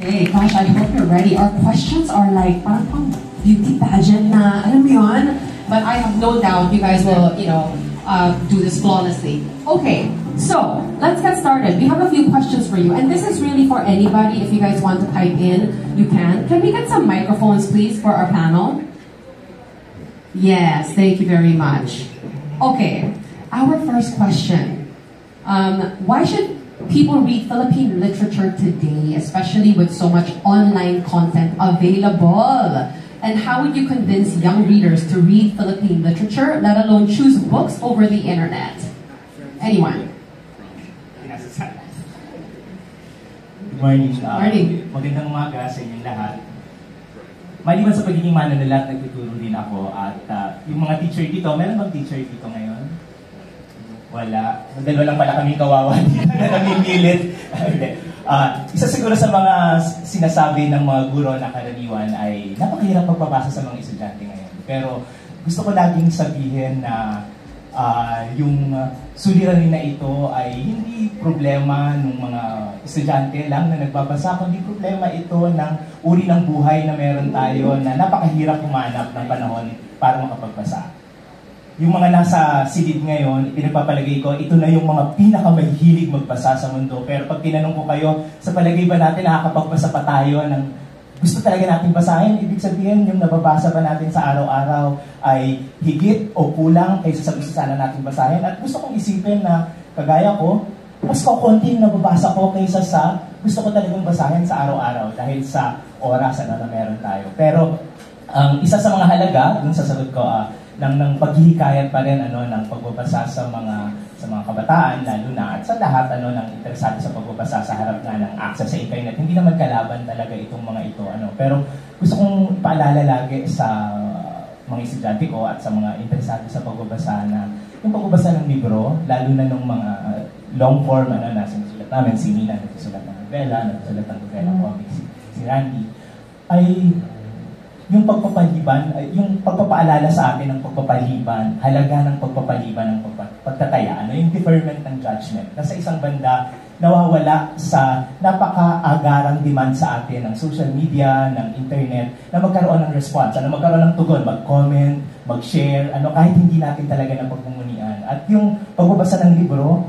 Hey, gosh, I hope you're ready. Our questions are like parang pang beauty pageant na, alam mo yun? But I have no doubt you guys will, do this flawlessly. Okay, so let's get started. We have a few questions for you, and this is really for anybody. If you guys want to type in, you can. Can we get some microphones, please, for our panel? Yes, thank you very much. Okay, our first question. Why should people read Philippine literature today, especially with so much online content available? And how would you convince young readers to read Philippine literature, let alone choose books over the internet? Anyone? Good morning. Morning. Magandang umaga sa inyong lahat. Maliban sa pagiging manunulat, nagtuturo din ako. At yung mga teacher dito, meron bang teacher dito ngayon? Wala. Dalawa lang pala kaming kawawa dito na namimilit. Isa siguro sa mga sinasabi ng mga guro na karaniwan ay napakahirap pagbabasa sa mga estudyante ngayon. Pero gusto ko laging sabihin na yung suliranin na ito ay hindi problema ng mga estudyante lang na nagbabasa, kundi problema ito ng uri ng buhay na meron tayo na napakahirap humanap ng panahon para makapagbasa. Yung mga nasa silid ngayon, pinagpapalagay ko, ito na yung mga pinakamahilig magbasa sa mundo. Pero pag tinanong ko kayo, sa palagay ba natin nakakapagbasa pa tayo ng gusto talaga natin basahin? Ibig sabihin, yung nababasa ba natin sa araw-araw ay higit o kulang kaysa sa gusto sana natin basahin? At gusto kong isipin na, kagaya ko, mas kukunti yung nababasa ko kaysa sa gusto ko talagang basahin sa araw-araw dahil sa oras na meron tayo. Pero, isa sa mga halaga, dun sa sagot ko, ng paghihikayat pa rin ng pagbabasa sa mga kabataan lalo na at sa lahat ng interesado sa pagbabasa sa harap nga ng access sa internet. Hindi naman kalaban talaga itong mga ito pero gusto kong paalala lagi sa mga estudyante ko at sa mga interesado sa pagbabasa na yung pagbabasa ng libro, lalo na ng mga long form na sinusulat namin, si Mina nagsusulat ng novela, nagsusulat ng novela comics, si Randy, ay yung pagpapaliban, yung pagpapaalala sa atin ng pagpapaliban, halaga ng pagpapaliban ng pagtataya, yung deferment ng judgment. Na sa isang banda, nawawala sa napaka-agarang demand sa atin ng social media, ng internet, na magkaroon ng response, magkaroon ng tugon, mag-comment, mag-share, kahit hindi natin talaga napagmumunian. At yung pagbabasa ng libro,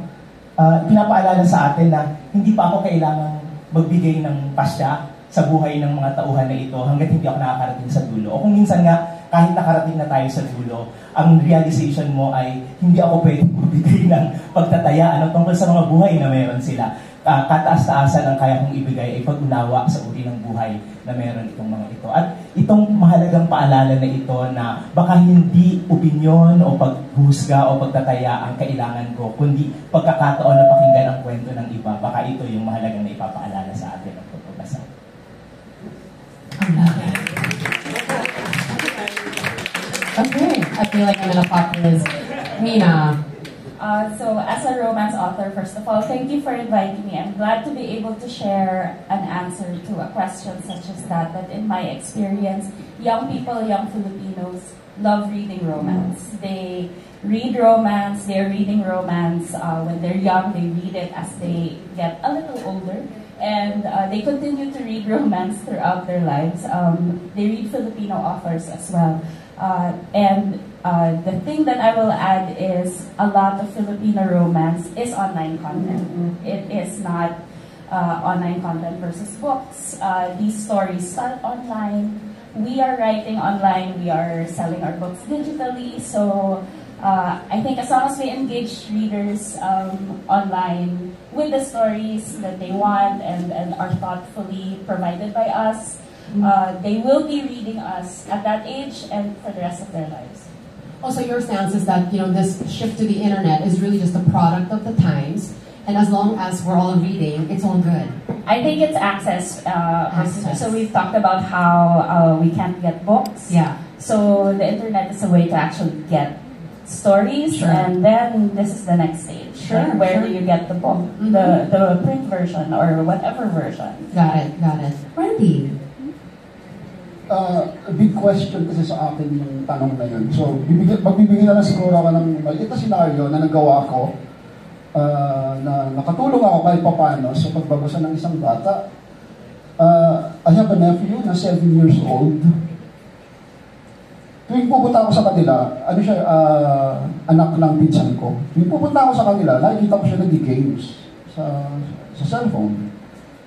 pinapaalala sa atin na hindi pa ako kailangang magbigay ng pasya sa buhay ng mga tauhan na ito hanggat hindi ako nakakarating sa dulo. O kung minsan nga, kahit nakarating na tayo sa dulo, ang realization mo ay hindi ako pwede magbigay ng pagtataya tungkol sa mga buhay na meron sila. Kataas-taasan ang kaya kong ibigay ay pag-unawa sa uri ng buhay na meron itong mga ito. At itong mahalagang paalala na ito na baka hindi opinyon o paghusga o pagtataya ang kailangan ko, kundi pagkakataon na pakinggan ang kwento ng iba, baka ito yung mahalagang na ipapaalala sa atin ng pagbabasa. Okay, I feel like I'm in a pop quiz. Mina. So as a romance author, first of all, thank you for inviting me. I'm glad to be able to share an answer to a question such as that in my experience, young people, young Filipinos love reading romance. They read romance, they're reading romance when they're young, they read it as they get a little older. And they continue to read romance throughout their lives. They read Filipino authors as well. And the thing that I will add is a lot of Filipino romance is online content. It is not online content versus books. These stories start online. We are writing online. We are selling our books digitally. So I think as long as we engage readers online with the stories that they want and are thoughtfully provided by us, they will be reading us at that age and for the rest of their lives. Also, your stance is that this shift to the internet is really just a product of the times, and as long as we're all reading, it's all good. I think it's access. So we've talked about how we can't get books. Yeah. So the internet is a way to actually get stories, sure. And then this is the next stage. Sure, like where sure. do you get the book, the print version or whatever version? Got it. Randy? A big question kasi sa akin yung tanong na yun. So, magbibigay na lang siguro ako ng maliit na senaryo na nagawa ko na nakatulong ako kahit papaano sa pagbabasa ng isang bata. I have a nephew na 7 years old. Tuwing pupunta ako sa kanila, ano siya, anak ng pinsan ko. Tuwing pupunta ako sa kanila, nakikita ko siya nag-games sa cellphone.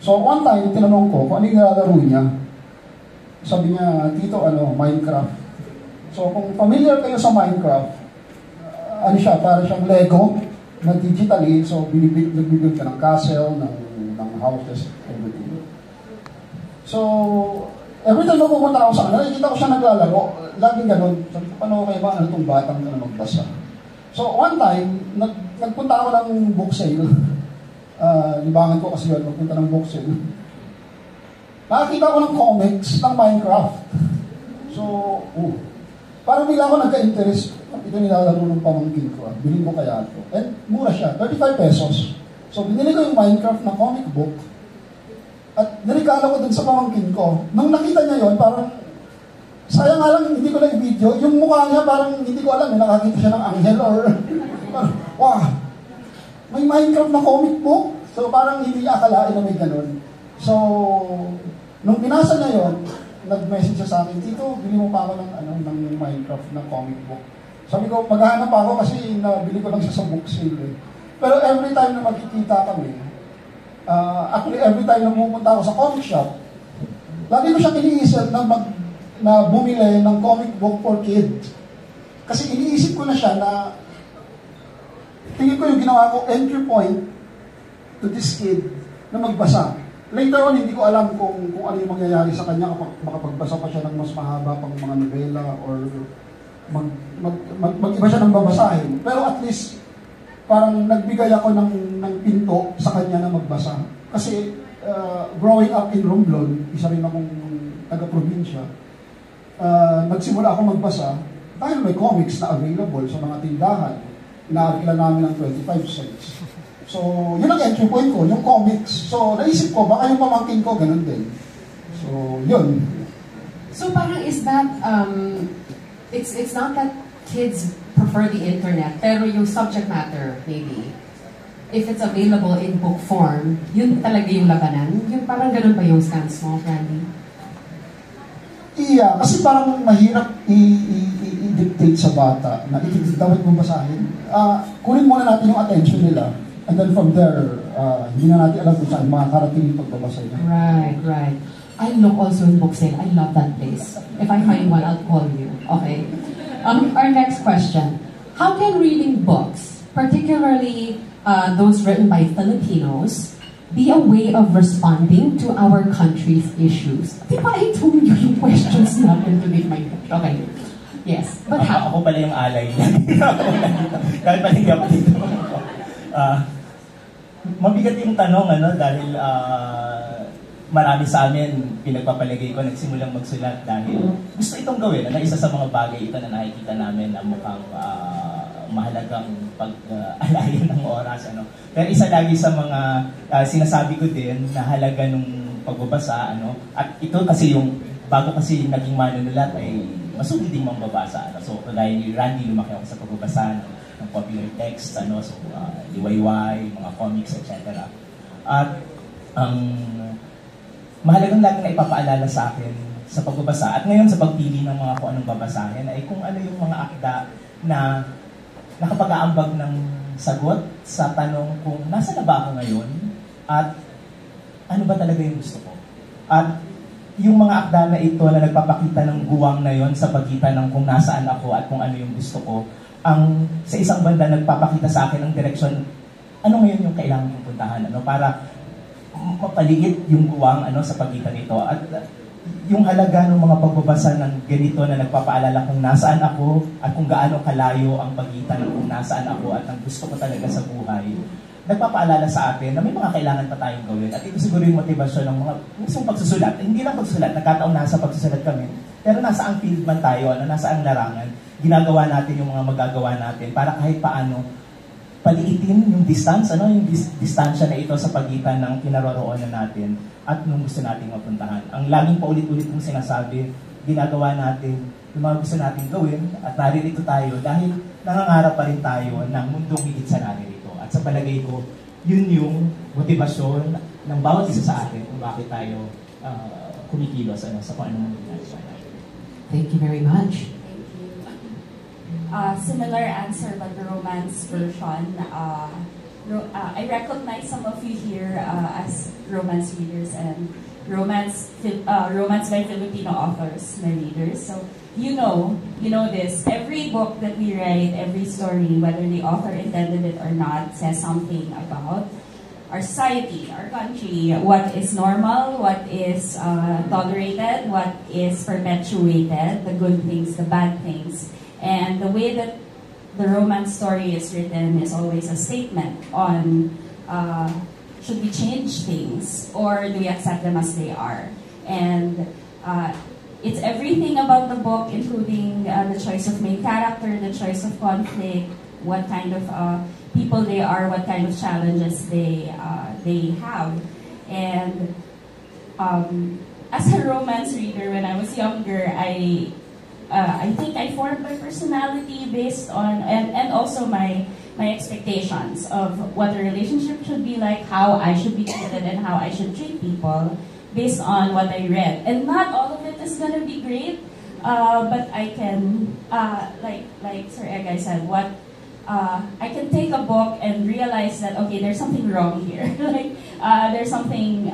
So one time, tinanong ko kung ano yung nilalaro niya. Sabi niya, Tito, Minecraft. So kung familiar kayo sa Minecraft, ano siya, para siyang Lego na digitally, so nagbibuild ka ng castle, ng houses, everything. So, every time na pupunta ako sa kanila, nakikita ko siya naglalaro, laging ganun. Sabi ko, paano kayo ba, ano itong batang na magbasa? So, one time, nagpunta ako ng book sale. Libangan ko kasi yun, magpunta ng book sale. Nakakita ko ng comics ng Minecraft. So, parang bigla ako nagka-interest. Ito nilalaro ng pamangkin ko. Bilhin ko kaya ito. And mura siya, 35 pesos. So, binili ko yung Minecraft na comic book. At niregalo ko dun sa pamangkin ko. Nung nakita niya yon, parang, sayang nga lang, hindi ko na i-video. Yung mukha niya, parang hindi ko alam, nakakita siya ng anghel or, parang, wow, may Minecraft na comic book. So, parang hindi niya akalain na may ganun. So, nung binasa niya yon, nag-message siya sa akin, Tito, bili mo pa ako ng Minecraft na comic book. Sabi ko, maghahanap pa ako kasi nabili ko lang siya sa book sale. Pero every time na magkikita kami, actually every time na pumunta ako sa comic shop, lagi ko siya iniisip na bumili ng comic book for kids. Kasi iniisip ko na siya na tingin ko yung ginawa ko entry point to this kid na magbasa. Later on, hindi ko alam kung ano yung mangyayari sa kanya kapag makapagbasa pa siya ng mas mahaba pang mga nobela or mag-iba siya ng babasahin. Pero at least, parang nagbigay ako ng pinto sa kanya na magbasa. Kasi growing up in Romblon, isa rin akong taga-probinsya, nagsimula ako magbasa dahil may comics na available sa mga tindahan. Inaarkila namin ng 25 cents. So, yun ang entry point ko, yung comics. So, naisip ko, baka yung pamangkin ko, ganun din. So, yun. So, parang is that, it's not that kids prefer the internet, pero yung subject matter, maybe, if it's available in book form, yun talaga yung labanan? Yung parang ganun ba yung stance mo, Randy? Iya, kasi parang mahirap i-dictate sa bata na dapat mong basahin. Kunin muna natin yung attention nila. And then from there, hindi na natin alam kung saan makakarating yung pagbabasa niya. Right. I look also in book sale. I love that place. If I find one, I'll call you. Okay. Our next question. How can reading books, particularly those written by Filipinos, be a way of responding to our country's issues? Di ba I told you yung questions natin to make my book? Okay. Yes. But how? Ako pala yung alay niya. Dahil pala hindi ako dito. Mabigat yung tanong, dahil marami sa amin, pinagpapalagay ko, nagsimulang magsulat dahil gusto itong gawin. Isa sa mga bagay ito na nakikita namin na mukhang mahalagang pag-alayan ng oras. Pero isa lagi sa mga sinasabi ko din na halaga ng pagbabasa. At ito kasi yung, bago kasi naging manunulat ay masugid din mambabasa. So, dahil ni Randy, lumaki ako sa pagbabasa ng popular text, liwayway, mga comics, etc. At mahalagang lagi na ipapaalala sa akin sa pagbabasa. At ngayon sa pagpili ng mga kung anong babasahin ay kung ano yung mga akda na nakapag-aambag ng sagot sa tanong kung nasa na ba ako ngayon at ano ba talaga yung gusto ko. At yung mga akda na ito na nagpapakita ng guwang na yon sa pagitan ng kung nasaan ako at kung ano yung gusto ko, ang sa isang banda nagpapakita sa akin ng direksyon, ano ngayon yung kailangan kong puntahan, para mapaligid yung guwang sa pagitan nito. At yung halaga ng mga pagbabasa ng ganito na nagpapaalala kung nasaan ako at kung gaano kalayo ang pagitan ng kung nasaan ako at ang gusto ko talaga sa buhay, nagpapaalala sa atin na may mga kailangan pa tayong gawin. At ito siguro yung motivasyon ng mga gustong pagsusulat. Hindi lang pagsusulat, nagkataon nasa pagsusulat kami, pero nasa ang field man tayo, nasa ang larangan, ginagawa natin yung mga magagawa natin para kahit paano paliitin yung distance, yung distansya na ito sa pagitan ng kinaroroonan natin at nung gusto nating mapuntahan. Ang laging paulit-ulit kong sinasabi, ginagawa natin yung mga gusto nating gawin at naririto tayo dahil nangangarap pa rin tayo ng mundong higit sa naririto. At sa palagay ko, yun yung motivasyon ng bawat isa sa atin kung bakit tayo kumikilos sa kung ano man ginagawa natin. Thank you very much. Thank you. Similar answer but the romance version. I recognize some of you here as romance readers and romance by Filipino authors, my readers. So you know this. Every book that we write, every story, whether the author intended it or not, says something about our society, our country, what is normal, what is tolerated, what is perpetuated, the good things, the bad things. And the way that the romance story is written is always a statement on should we change things or do we accept them as they are? And it's everything about the book, including the choice of main character, the choice of conflict, what kind of people they are, what kind of challenges they have. And as a romance reader, when I was younger, I think I formed my personality based on and also my expectations of what a relationship should be like, how I should be treated, and how I should treat people based on what I read. And not all of it is gonna be great, but I can, like Sir Egay said, I can take a book and realize that, okay, there's something wrong here. There's something,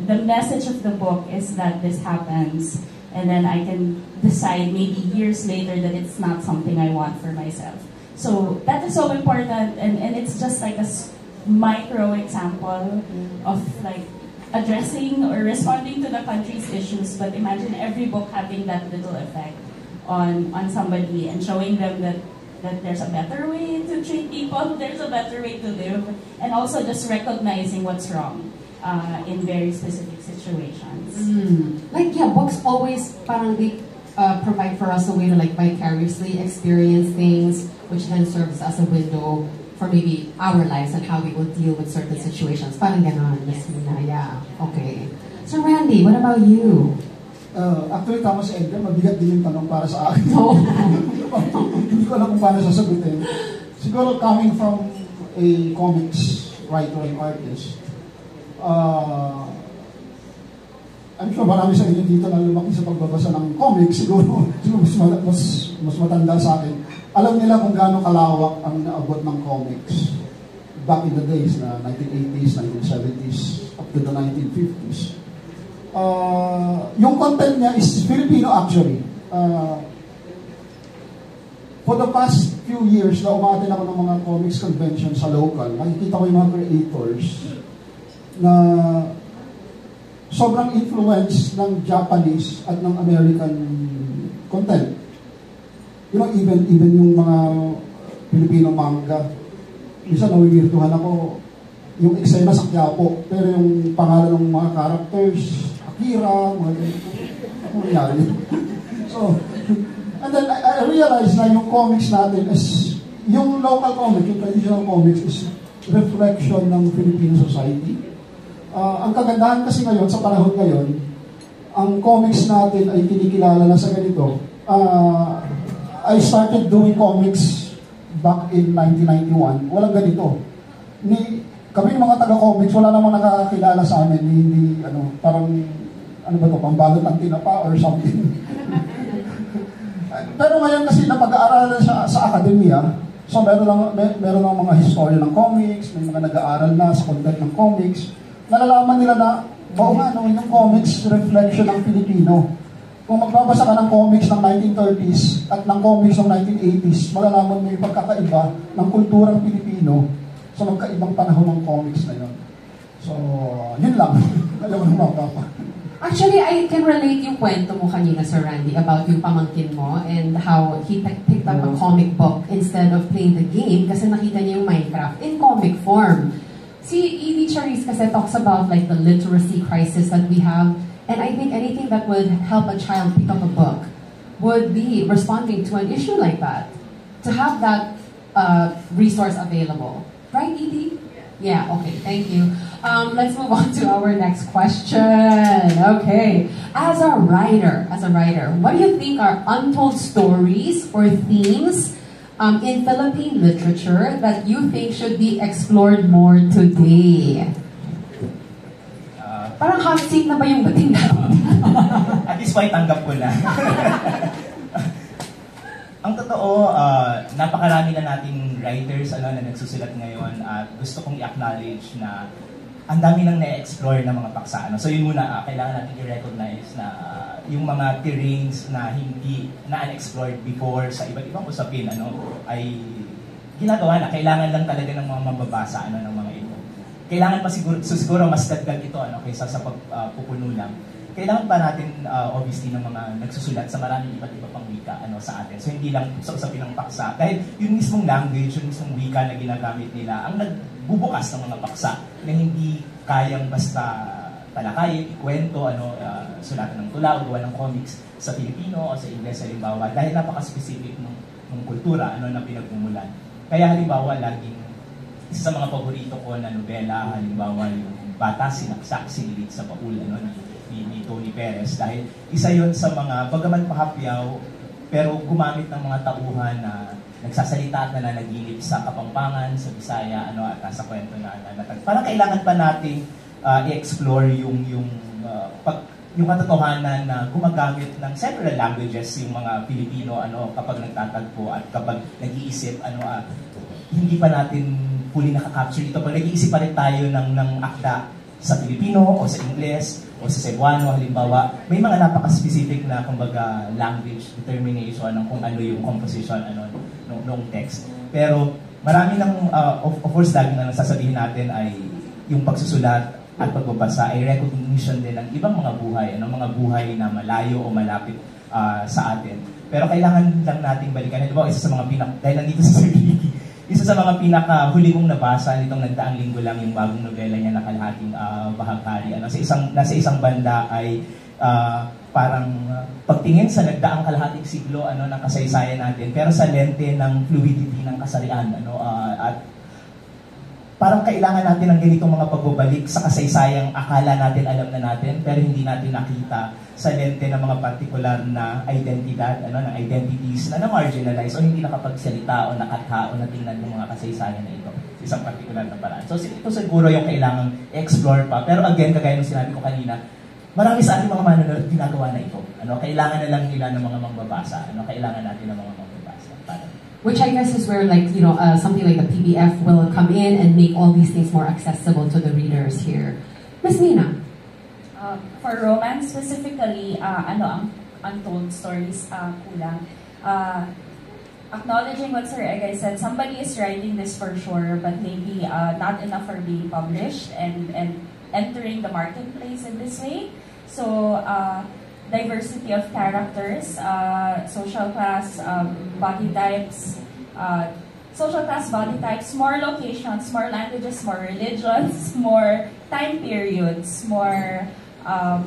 the message of the book is that this happens, and then I can decide maybe years later that it's not something I want for myself. So that is so important, and it's just like a micro example of like addressing or responding to the country's issues, but imagine every book having that little effect on somebody and showing them that there's a better way to treat people, there's a better way to live, and also just recognizing what's wrong in very specific situations. Books always parang they provide for us a way to like vicariously experience things, which then serves as a window for maybe our lives and how we will deal with certain situations. Parang ganon, Miss Mina. Yeah, okay. So Randy, what about you? Actually, tama si Edgar, mabigat din yung tanong para sa akin. Hindi ko alam kung paano sasagutin. Siguro coming from a comics writer and artist, I'm sure marami sa inyo dito na lumaki sa pagbabasa ng comics, siguro mas matanda sa akin. Alam nila kung gaano kalawak ang naabot ng comics back in the days na 1980s, 1970s, up to the 1950s. Yung content niya is Filipino actually. For the past few years na umatin ako ng mga comics convention sa local, nakikita ko yung mga creators na sobrang influence ng Japanese at ng American content. You know, even yung mga Filipino manga, minsan nawiwirtuhan ako yung eksena sa Quiapo, pero yung pangalan ng mga characters, Akira, mga ano nangyari. So, and then I realized na yung comics natin is, yung local comics, yung traditional comics is reflection ng Filipino society. Ang kagandahan kasi ngayon, sa panahon ngayon, ang comics natin ay kinikilala na sa ganito. I started doing comics back in 1991. Walang ganito. Kami mga taga-comics, wala namang nakakakilala sa amin. Hindi, parang, ano ba ito, pambalot ng tinapa or something. Pero ngayon kasi napag-aaralan sa akademya, so meron ng mga historian ng comics, may mga nag-aaral na sa content ng comics, nalalaman nila na, yung comics reflection ng Pilipino. Kung magbabasa ka ng comics ng 1930s at ng comics ng 1980s, malalaman mo yung pagkakaiba ng kulturang Pilipino sa magkaibang panahon ng comics na yun. So, yun lang. Alam mo naman pa. Actually, I can relate yung kwento mo kanina, Sir Randy, about yung pamangkin mo and how he picked up a comic book instead of playing the game kasi nakita niya yung Minecraft in comic form. Si Edie Charisse kasi talks about like the literacy crisis that we have, and I think anything that would help a child pick up a book would be responding to an issue like that. To have that resource available. Right, Edie? Yeah, okay, thank you. Let's move on to our next question. Okay, as a writer, what do you think are untold stories or themes in Philippine literature that you think should be explored more today? Parang hot seat na ba yung dating natin? At this point, tanggap ko na. Ang totoo, napakarami na nating writers na nagsusulat ngayon at gusto kong i-acknowledge na ang dami nang na-explore ng mga paksa. So yun muna, kailangan natin i-recognize na yung mga terrains na hindi na unexplored before sa iba't ibang usapin ay ginagawa na. Kailangan lang talaga ng mga mababasa ng mga ito. Kailangan pa siguro mas dagdag ito kaysa sa pagpupuno lang. Kailangan pa natin obviously ng mga nagsusulat sa maraming iba't iba pang wika sa atin. So hindi lang sa usapin ng paksa. Dahil yung mismong language, yung mismong wika na ginagamit nila, ang nagbubukas ng mga paksa na hindi kayang basta talakayin, ikwento, sulatan ng tula o gawa ng comics sa Filipino o sa Ingles halimbawa. Dahil napaka-specific ng kultura na pinagmumulan. Kaya halimbawa, laging isa sa mga paborito ko na nobela, halimbawa yung Bata, Sinaksak, Sinilit sa Baul, ni Tony Perez, dahil isa yon sa mga bagaman pahapyaw pero gumamit ng mga tauhan na nagsasalita at nananaginip sa Kapampangan, sa Bisaya, at sa kwento na parang kailangan pa nating i-explore yung katotohanan na gumagamit ng several languages yung mga Pilipino kapag nagtatagpo at kapag nag-iisip hindi pa natin fully nakaka-capture ito. Pag nag-iisip pa rin tayo ng akda sa Filipino o sa Ingles o sa Cebuano halimbawa, may mga napaka-specific na kumbaga language determination ng kung ano yung composition ng text. Pero marami ng of course lagi na nasasabihin natin ay yung pagsusulat at pagbabasa ay recognition din ng ibang mga buhay na malayo o malapit sa atin. Pero kailangan lang nating balikan. Diba, isa sa mga dahil nandito sa Sir Ricky, isa sa mga pinaka-huli kong nabasa nitong nagdaang linggo lang yung bagong nobela niya na Kalahating Bahaghari. Nasa isang banda ay parang pagtingin sa nagdaang kalahating siglo ng kasaysayan natin, pero sa lente ng fluidity ng kasarian. At parang kailangan natin ng ganitong mga pagbabalik sa kasaysayang akala natin alam na natin, pero hindi natin nakita sa lente ng mga partikular na identidad, ng identities na na-marginalize o hindi nakapagsalita o nakatao na tingnan ng mga kasaysayan na ito isang partikular na paraan. So ito siguro yung kailangang explore pa. Pero again, kagaya ng sinabi ko kanina, marami sa ating mga manonood ginagawa na ito. Kailangan na lang nila ng mga mangbabasa. Kailangan natin ng mga mangbabasa. Which I guess is where something like the PBF will come in and make all these things more accessible to the readers here. Ms. Nina? For romance specifically, ang untold stories kulang. Acknowledging what Sir Egay said, somebody is writing this for sure, but maybe not enough are being published and entering the marketplace in this way. So, diversity of characters, social class, body types, more locations, more languages, more religions, more time periods, more of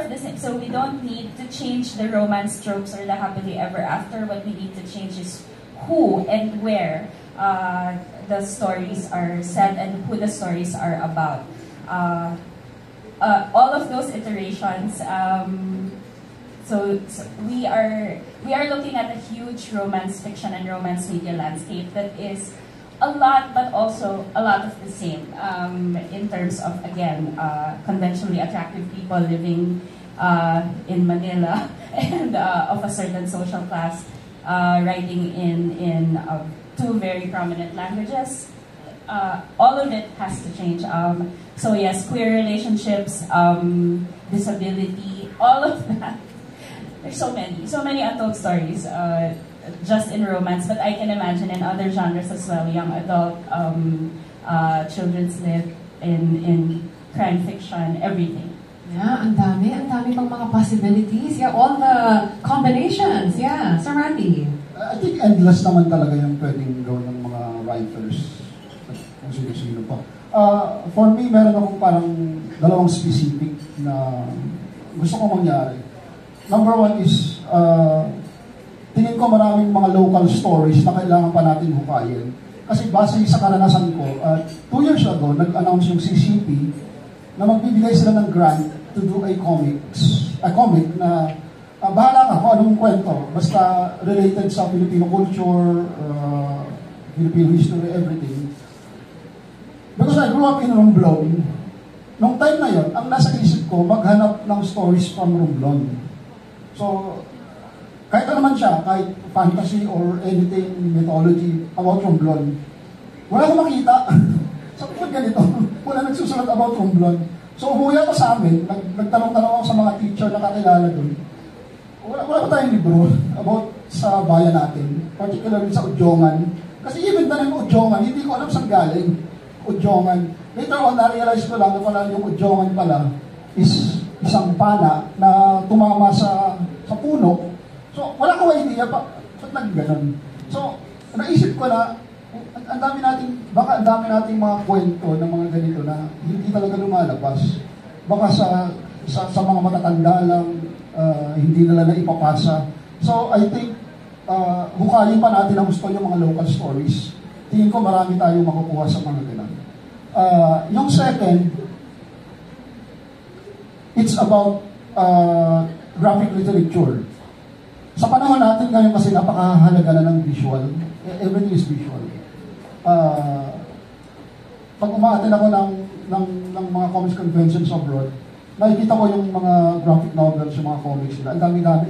the same. So we don't need to change the romance tropes or the happily ever after. What we need to change is who and where the stories are said and who the stories are about. All of those iterations. So we are looking at a huge romance fiction and romance media landscape that is a lot, but also a lot of the same in terms of, again, conventionally attractive people living in Manila and of a certain social class writing in two very prominent languages. All of it has to change. So yes, queer relationships, disability, all of that. There's so many untold stories. Just in romance, but I can imagine in other genres as well, young adult, children's lit, in crime fiction, everything. Yeah, ang dami pang mga possibilities. Yeah, all the combinations. Yeah, Sir Randy. I think endless naman talaga yung pwedeng gawin ng mga writers. Kung sino-sino pa. For me, meron akong parang dalawang specific na gusto kong mangyari. Number one is, tingin ko maraming mga local stories na kailangan pa natin hukayin. Kasi base sa karanasan ko, 2 years ago, nag-announce yung CCP na magbibigay sila ng grant to do a comic na bahala ka kung anong kwento. Basta related sa Filipino culture, Filipino history, everything. Because I grew up in Romblon, nung time na yon, ang nasa isip ko, maghanap ng stories from Romblon. So, kahit ano man siya, kahit fantasy or anything, mythology about Romblon, wala akong makita. So, kung ganito, wala nagsusulat about Romblon. So, umuwi ako sa amin, nagtanong-tanong ako sa mga teacher na kakilala doon. Wala pa tayong libro about sa bayan natin, particularly sa Udjongan. Kasi even na ng Udjongan, hindi ko alam saan galing. Udjongan. Later on, na-realize ko lang na pala yung Udjongan pala is isang pana na tumama sa puno. So, wala ko idea pa, ba't nag-ganon? So, naisip ko na, baka ang dami nating mga kwento ng mga ganito na hindi talaga lumalabas. Baka sa mga matatanda lang, hindi nila na ipapasa. So, I think, hukayin pa natin ang gusto yung mga local stories. Tingin ko marami tayong makukuha sa mga ganun. Yung second, it's about graphic literature. Sa panahon natin ngayon kasi napakahalaga na ng visual. Everything is visual. Pag umaattend ako ng mga comics conventions abroad, nakikita ko yung mga graphic novels, yung mga comics nila. Ang dami-dami,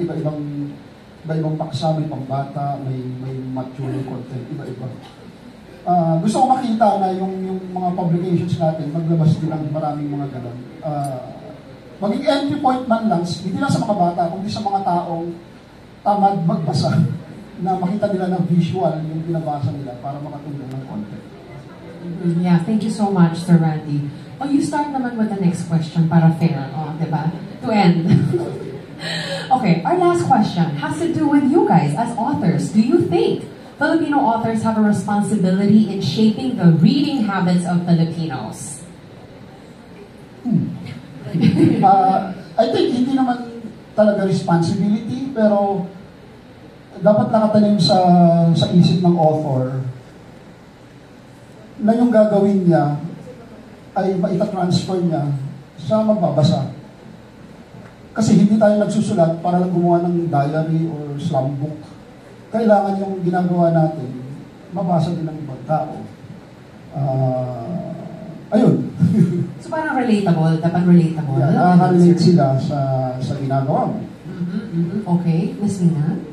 iba-ibang paksa, may pambata, may mature content, iba-iba. Gusto ko makita na yung mga publications natin, maglabas din ng maraming mga ganun. Maging entry point man lang, hindi lang sa mga bata, kundi sa mga taong tamad magbasa, na makita nila ng visual yung binabasa nila para makatulong ng content. Yeah, thank you so much, Sir Randy. Oh, you start naman with the next question para fair, diba? To end. Okay, our last question has to do with you guys as authors. Do you think Filipino authors have a responsibility in shaping the reading habits of Filipinos? I think hindi naman talaga responsibility, pero dapat nakatanim sa isip ng author na yung gagawin niya ay maita-transfer niya sa magbabasa. Kasi hindi tayo nagsusulat para lang gumawa ng diary or slam book. Kailangan yung ginagawa natin, mabasa din ng ibang tao. Ayun. So parang relatable, dapat relatable. Yeah, nakaka-relate sila sa ginagawa mo. Okay, Ms. Nina?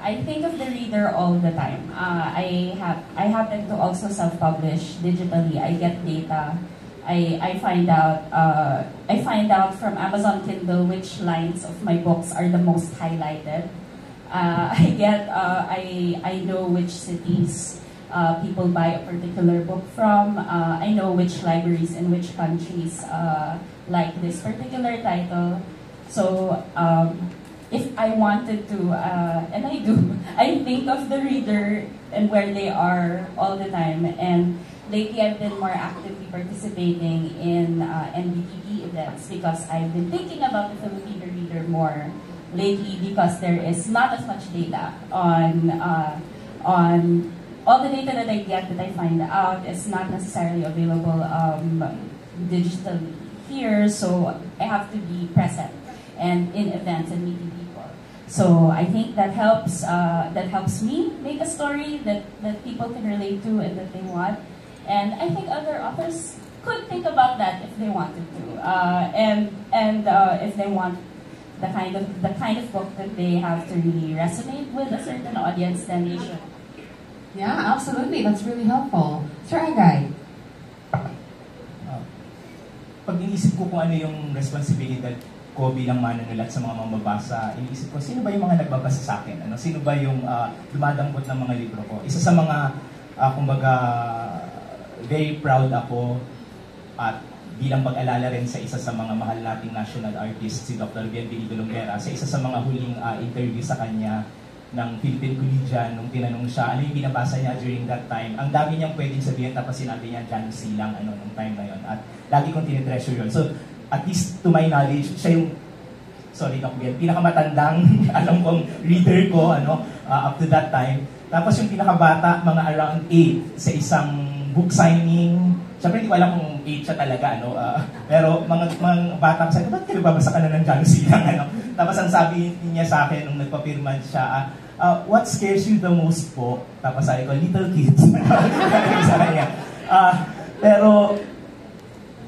I think of the reader all the time. I happen to also self-publish digitally. I get data. I find out from Amazon Kindle which lines of my books are the most highlighted. I know which cities people buy a particular book from. I know which libraries in which countries like this particular title. So if I wanted to, and I do, I think of the reader and where they are all the time. And lately I've been more actively participating in NBTV events because I've been thinking about the Filipino reader more lately because there is not as much data on all the data that I get, that I find out, is not necessarily available digitally here, so I have to be present and in events and meeting people. So I think that helps me make a story that people can relate to and that they want. And I think other authors could think about that if they wanted to, and if they want the kind of book that they have to really resonate with a certain audience, then they should. Yeah, absolutely. That's really helpful. Sir Agay? Pag iniisip ko kung ano yung responsibilidad ko bilang manunulat sa mga mamabasa, iniisip ko, sino ba yung mga nagbabasa sa akin? Sino ba yung dumadampot ng mga libro ko? Isa sa mga, kumbaga, very proud ako at bilang pag-alala rin sa isa sa mga mahal nating national artist, si Dr. Bienvenido Longuera, sa isa sa mga huling interview sa kanya ng Philippine Collegian, nung tinanong siya, ano yung binabasa niya during that time. Ang dami niyang pwedeng sabihin, tapos sinabi niya, John Silang, nung time na yun. At lagi kong tinitreasure yun. So, at least to my knowledge, siya yung, sorry Doc Biel, pinakamatandang, alam kong reader ko, up to that time. Tapos yung pinakabata, mga around 8 sa isang book signing. Siyempre, hindi ko alam kung 8 siya talaga, pero mga bata ko sabi, ba't kinababasa ka na ng John Silang, Tapos ang sabi niya sa akin nung nagpapirman siya, what scares you the most po? Tapos sabi ko, little kids. Sa kanya. Pero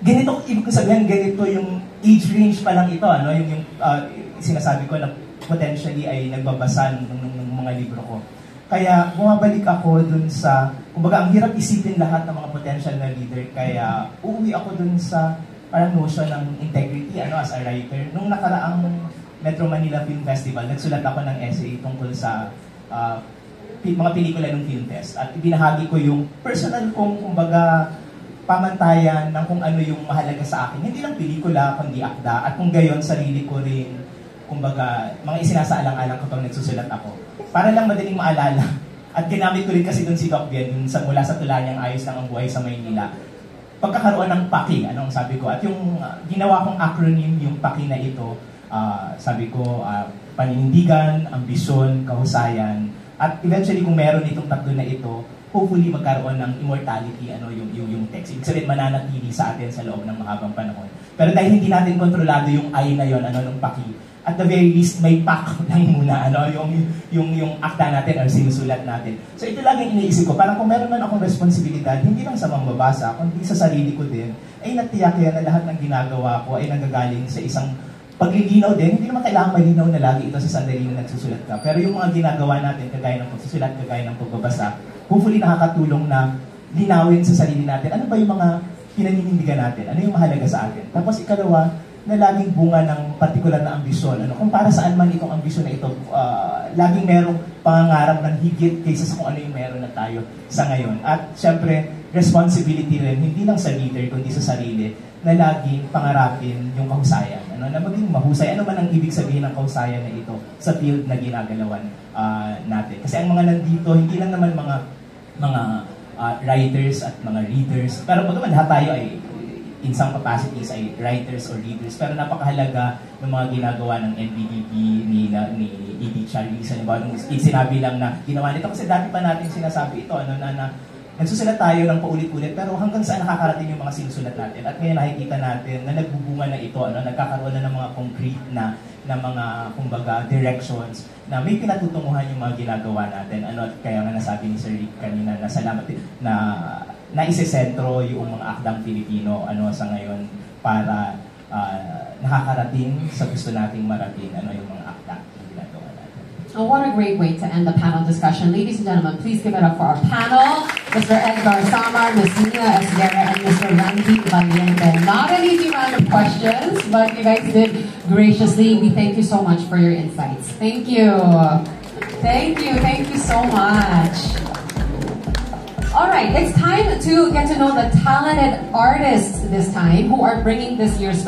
ganito, ibig ko sabihin, ganito yung age range pa lang ito, ano, yung sinasabi ko na potentially ay nagbabasa ng mga libro ko. Kaya bumabalik ako dun sa, kumbaga ang hirap isipin lahat ng mga potential na leader, kaya uuwi ako dun sa parang notion ng integrity, ano, as a writer. Nung nakaraang Metro Manila Film Festival, nagsulat ako ng essay tungkol sa mga pelikula ng Film Fest. At ibinahagi ko yung personal kong, kumbaga, pamantayan ng kung ano yung mahalaga sa akin. Hindi lang pelikula, kundi akda. At kung gayon, sarili ko rin, kumbaga, mga isinasaalang-alang kapag nagsusulat ako. Para lang madaling maalala. At ginamit ko rin kasi doon si Doc Bien, yung mula sa tula niyang Ayos Lang ang Buhay sa Maynila. Pagkakaroon ng PAKI, anong sabi ko. At yung ginawa kong acronym, yung PAKI na ito, sabi ko, paninindigan, ambisyon, kahusayan. At eventually, kung meron itong tatlo na ito, hopefully magkaroon ng immortality, ano, yung text. Ibig sabihin, mananatili sa atin sa loob ng mahabang panahon. Pero dahil hindi natin kontrolado yung I na yon, ano, ng PAKI, at the very least, may pak lang muna, ano, yung akta natin or sinusulat natin. So ito lang yung iniisip ko, parang kung meron man akong responsibilidad, hindi lang sa mambabasa, kundi sa sarili ko din, ay natiyak yan na lahat ng ginagawa ko ay nanggagaling sa isang paglilinaw din. Hindi naman kailangan malinaw na lagi ito sa sandali na nagsusulat ka. Pero yung mga ginagawa natin, kagaya ng pagsusulat, kagaya ng pagbabasa, hopefully nakakatulong na linawin sa sarili natin. Ano ba yung mga pinaninindigan natin? Ano yung mahalaga sa atin? Tapos ikalawa, na laging bunga ng partikular na ambisyon. Ano? Kung para saan man itong ambisyon na ito, laging merong pangangarap ng higit kaysa sa kung ano yung meron na tayo sa ngayon. At syempre, responsibility rin, hindi lang sa leader, kundi sa sarili, na laging pangarapin yung kahusayan. Ano? Na maging mahusay. Ano man ang ibig sabihin ng kahusayan na ito sa field na ginagalawan natin. Kasi ang mga nandito, hindi lang naman mga writers at mga readers, pero bagaman lahat tayo ay in some capacities ay writers or readers, pero napakahalaga ng mga ginagawa ng NBDB ni E.D. Charles. Halimbawa, nung sinabi lang na ginawa nito, kasi dati pa natin sinasabi ito, ano, na nagsusulat tayo ng paulit-ulit, pero hanggang saan nakakarating yung mga sinusulat natin. At ngayon nakikita natin na nagbubunga na ito, ano, nagkakaroon na ng mga concrete na mga, kumbaga, directions na may pinatutunguhan yung mga ginagawa natin. Ano, kaya nga nasabi ni Sir Rick kanina na salamat na naisesentro yung mga akdang Pilipino, ano, sa ngayon para nakakarating sa gusto nating marating, ano, yung mga akda na ginagawa natin. Oh, what a great way to end the panel discussion. Ladies and gentlemen, please give it up for our panel. Mr. Edgar Samar, Ms. Nina Esguerra, and Mr. Randy Valiente. Not an easy round of questions, but you guys did graciously. We thank you so much for your insights. Thank you. Thank you so much. Alright, it's time to get to know the talented artists this time who are bringing this year's